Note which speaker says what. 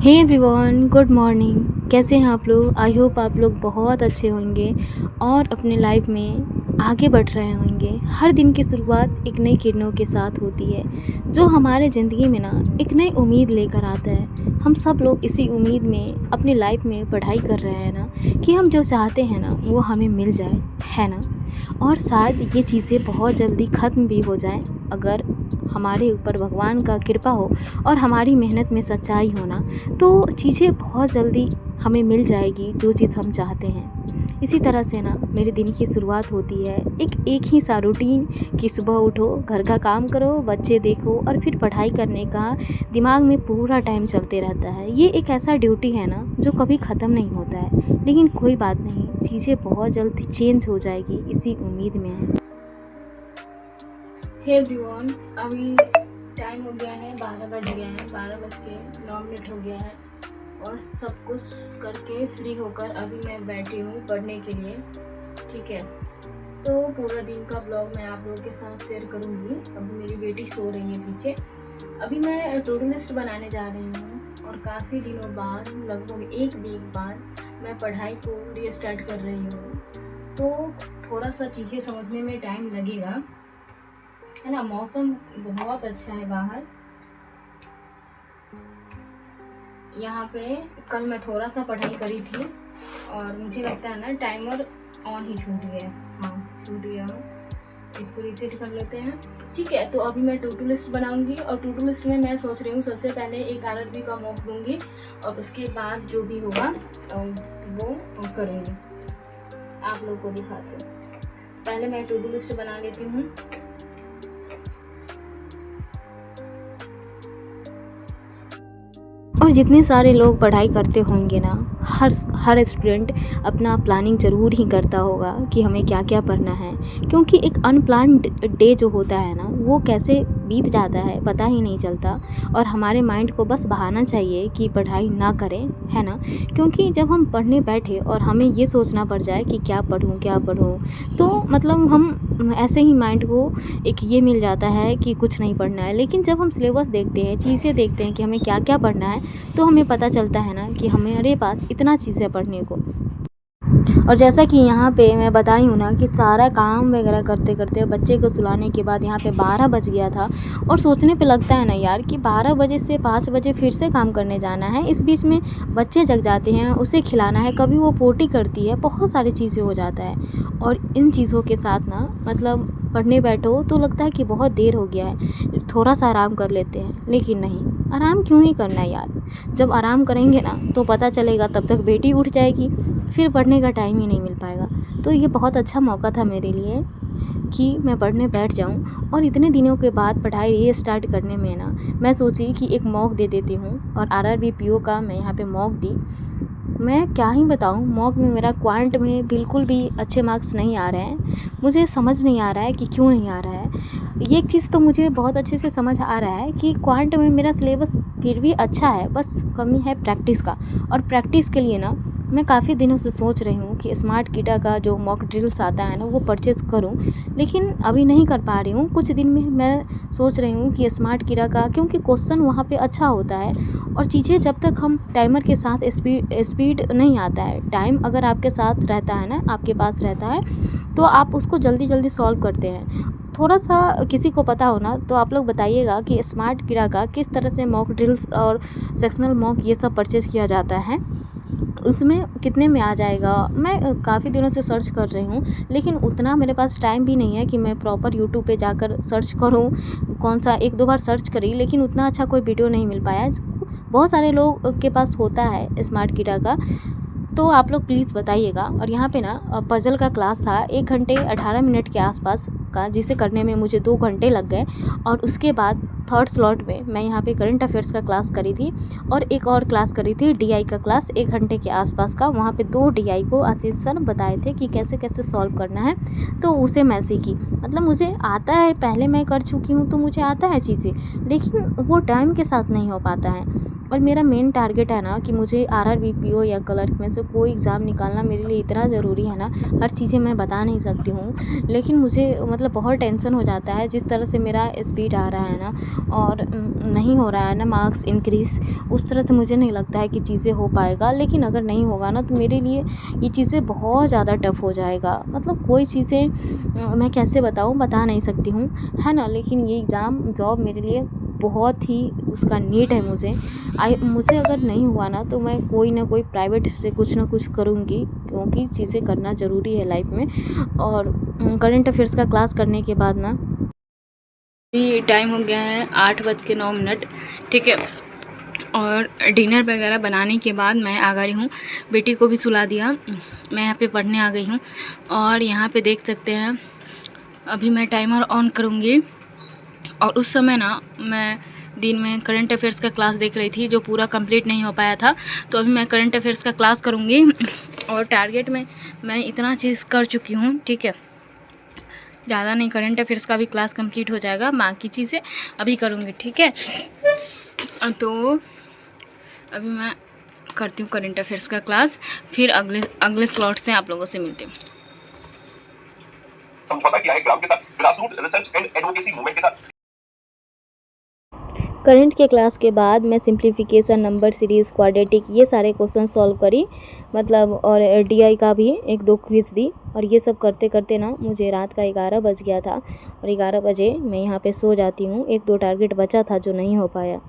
Speaker 1: Hey everyone, good morning. कैसे हैं आप लोग? आई होप आप लोग बहुत अच्छे होंगे और अपने लाइफ में आगे बढ़ रहे होंगे। हर दिन की शुरुआत एक नई किरणों के साथ होती है जो हमारे ज़िंदगी में ना एक नई उम्मीद लेकर आता है। हम सब लोग इसी उम्मीद में अपनी लाइफ में पढ़ाई कर रहे हैं ना कि हम जो चाहते हैं ना वो हमें मिल जाए, है ना। और शायद ये चीज़ें बहुत जल्दी ख़त्म भी हो जाएं अगर हमारे ऊपर भगवान का कृपा हो और हमारी मेहनत में सच्चाई हो ना, तो चीज़ें बहुत जल्दी हमें मिल जाएगी जो चीज़ हम चाहते हैं। इसी तरह से ना मेरे दिन की शुरुआत होती है एक ही सा रूटीन कि सुबह उठो, घर का काम करो, बच्चे देखो और फिर पढ़ाई करने का दिमाग में पूरा टाइम चलते रहता है। ये एक ऐसा ड्यूटी है ना जो कभी ख़त्म नहीं होता है, लेकिन कोई बात नहीं, चीज़ें बहुत जल्द चेंज हो जाएगी, इसी उम्मीद में है। हे एवरीवन, अभी टाइम हो गया है 12 बज गए हैं, 12:09 हो गया है और सब कुछ करके फ्री होकर अभी मैं बैठी हूँ पढ़ने के लिए। ठीक है, तो पूरा दिन का ब्लॉग मैं आप लोगों के साथ शेयर करूँगी। अभी मेरी बेटी सो रही है पीछे। अभी मैं टू डू लिस्ट बनाने जा रही हूँ और काफ़ी दिनों बाद, लगभग एक वीक बाद, मैं पढ़ाई को रीस्टार्ट कर रही हूँ। तो थोड़ा सा चीज़ें समझने में टाइम लगेगा, है ना। मौसम बहुत अच्छा है बाहर। यहाँ पे कल मैं थोड़ा सा पढ़ाई करी थी और मुझे लगता है ना टाइमर ऑन ही छूट गया। हाँ, छूट गया। इसको रीसेट कर लेते हैं। ठीक है, तो अभी मैं टू डू लिस्ट बनाऊंगी और टू डू लिस्ट में मैं सोच रही हूँ सबसे पहले एक आरआरबी का मॉक दूंगी और उसके बाद जो भी होगा वो करूँगी। आप लोग को दिखाते हैं। पहले मैं टू डू लिस्ट बना लेती हूँ। और जितने सारे लोग पढ़ाई करते होंगे ना, हर स्टूडेंट अपना प्लानिंग ज़रूर ही करता होगा कि हमें क्या क्या पढ़ना है, क्योंकि एक अनप्लान्ड डे जो होता है ना वो कैसे बीत जाता है पता ही नहीं चलता और हमारे माइंड को बस बहाना चाहिए कि पढ़ाई ना करें, है ना। क्योंकि जब हम पढ़ने बैठे और हमें ये सोचना पड़ जाए कि क्या पढूं, तो मतलब हम ऐसे ही माइंड को एक ये मिल जाता है कि कुछ नहीं पढ़ना है। लेकिन जब हम सिलेबस देखते हैं, चीज़ें देखते हैं कि हमें क्या क्या पढ़ना है, तो हमें पता चलता है ना कि हमारे पास इतना चीज़ है पढ़ने को। और जैसा कि यहाँ पे मैं बताई हूँ ना कि सारा काम वगैरह करते करते बच्चे को सुलाने के बाद यहाँ पे 12 बज गया था। और सोचने पे लगता है ना यार कि 12 बजे से 5 बजे फिर से काम करने जाना है। इस बीच में बच्चे जग जाते हैं, उसे खिलाना है, कभी वो पोटी करती है, बहुत सारी चीज़ें हो जाता है। और इन चीज़ों के साथ ना मतलब पढ़ने बैठो तो लगता है कि बहुत देर हो गया है, थोड़ा सा आराम कर लेते हैं। लेकिन नहीं, आराम क्यों ही करना है यार। जब आराम करेंगे ना तो पता चलेगा तब तक बेटी उठ जाएगी, फिर पढ़ने का टाइम ही नहीं मिल पाएगा। तो ये बहुत अच्छा मौका था मेरे लिए कि मैं पढ़ने बैठ जाऊं। और इतने दिनों के बाद पढ़ाई रीस्टार्ट करने में ना मैं सोची कि एक मॉक दे देती हूँ और आरआरबी पीओ का मैं यहाँ पे मॉक दी। मैं क्या ही बताऊँ, मॉक में मेरा क्वांट में बिल्कुल भी अच्छे मार्क्स नहीं आ रहे हैं। मुझे समझ नहीं आ रहा है कि क्यों नहीं आ रहा है। ये एक चीज़ तो मुझे बहुत अच्छे से समझ आ रहा है कि क्वांट में मेरा सिलेबस फिर भी अच्छा है, बस कमी है प्रैक्टिस का। और प्रैक्टिस के लिए ना मैं काफ़ी दिनों से सोच रही हूँ कि स्मार्ट कीटा का जो मॉक ड्रिल्स आता है ना वो परचेज़ करूँ, लेकिन अभी नहीं कर पा रही हूँ। कुछ दिन में मैं सोच रही हूँ कि स्मार्ट कीटा का, क्योंकि क्वेश्चन वहाँ पे अच्छा होता है और चीज़ें जब तक हम टाइमर के साथ स्पीड नहीं आता है। टाइम अगर आपके साथ रहता है ना, आपके पास रहता है, तो आप उसको जल्दी जल्दी सॉल्व करते हैं। थोड़ा सा किसी को पता हो ना तो आप लोग बताइएगा कि स्मार्ट कीड़ा का किस तरह से मॉक ड्रिल्स और सेक्शनल मॉक ये सब परचेज़ किया जाता है, उसमें कितने में आ जाएगा। मैं काफ़ी दिनों से सर्च कर रही हूँ, लेकिन उतना मेरे पास टाइम भी नहीं है कि मैं प्रॉपर यूट्यूब पे जाकर सर्च करूँ। कौन सा एक दो बार सर्च करी, लेकिन उतना अच्छा कोई वीडियो नहीं मिल पाया। बहुत सारे लोग के पास होता है स्मार्ट कीटा का, तो आप लोग प्लीज़ बताइएगा। और यहाँ पे ना पज़ल का क्लास था 1 घंटे 18 मिनट के आसपास का, जिसे करने में मुझे 2 घंटे लग गए। और उसके बाद थर्ड स्लॉट में मैं यहाँ पे करंट अफेयर्स का क्लास करी थी और एक और क्लास करी थी डीआई का क्लास 1 घंटे के आसपास का। वहाँ पे 2 डीआई को आशीष सर बताए थे कि कैसे कैसे सॉल्व करना है, तो उसे मैं सीखी। मतलब मुझे आता है, पहले मैं कर चुकी हूँ तो मुझे आता है चीज़ें, लेकिन वो टाइम के साथ नहीं हो पाता है। और मेरा मेन टारगेट है ना कि मुझे आरआरबीपीओ या क्लर्क में से कोई एग्ज़ाम निकालना मेरे लिए इतना ज़रूरी है ना, हर चीज़ें मैं बता नहीं सकती हूँ। लेकिन मुझे मतलब बहुत टेंशन हो जाता है जिस तरह से मेरा स्पीड आ रहा है ना, और नहीं हो रहा है ना मार्क्स इंक्रीज़, उस तरह से मुझे नहीं लगता है कि चीज़ें हो पाएगा। लेकिन अगर नहीं होगा ना तो मेरे लिए ये चीज़ें बहुत ज़्यादा टफ़ हो जाएगा। मतलब कोई चीज़ें मैं कैसे बताऊँ, बता नहीं सकती हूँ, है ना। लेकिन ये एग्ज़ाम जॉब मेरे लिए बहुत ही उसका नीड है मुझे अगर नहीं हुआ ना तो मैं कोई ना कोई प्राइवेट से कुछ ना कुछ करूँगी, क्योंकि चीज़ें करना ज़रूरी है लाइफ में। और करंट अफेयर्स का क्लास करने के बाद ना, अभी टाइम हो गया है 8:09, ठीक है। और डिनर वगैरह बनाने के बाद मैं आ गई हूँ, बेटी को भी सुला दिया, मैं यहाँ पे पढ़ने आ गई हूँ। और यहाँ पे देख सकते हैं अभी मैं टाइमर ऑन करूँगी, और उस समय ना मैं दिन में करंट अफेयर्स का क्लास देख रही थी जो पूरा कंप्लीट नहीं हो पाया था। तो अभी मैं करंट अफेयर्स का क्लास करूँगी, और टारगेट में मैं इतना चीज़ कर चुकी हूँ, ठीक है। ज़्यादा नहीं, करंट अफेयर्स का भी क्लास कंप्लीट हो जाएगा, बाकी चीज़ें अभी करूँगी, ठीक है। तो अभी मैं करती हूँ करंट अफेयर्स का क्लास, फिर अगले स्लॉट से आप लोगों से मिलती हूँ। समझौता किया है ग्राम के साथ, grassroot research and advocacy movement के साथ। करंट के क्लास के बाद मैं सिंप्लीफिकेशन, नंबर सीरीज़, क्वाड्रेटिक, ये सारे क्वेश्चन सॉल्व करी, मतलब, और डीआई का भी 1-2 क्विज़ दी। और ये सब करते करते ना मुझे रात का 11 बज गया था, और 11 बजे मैं यहाँ पे सो जाती हूँ। 1-2 टारगेट बचा था जो नहीं हो पाया।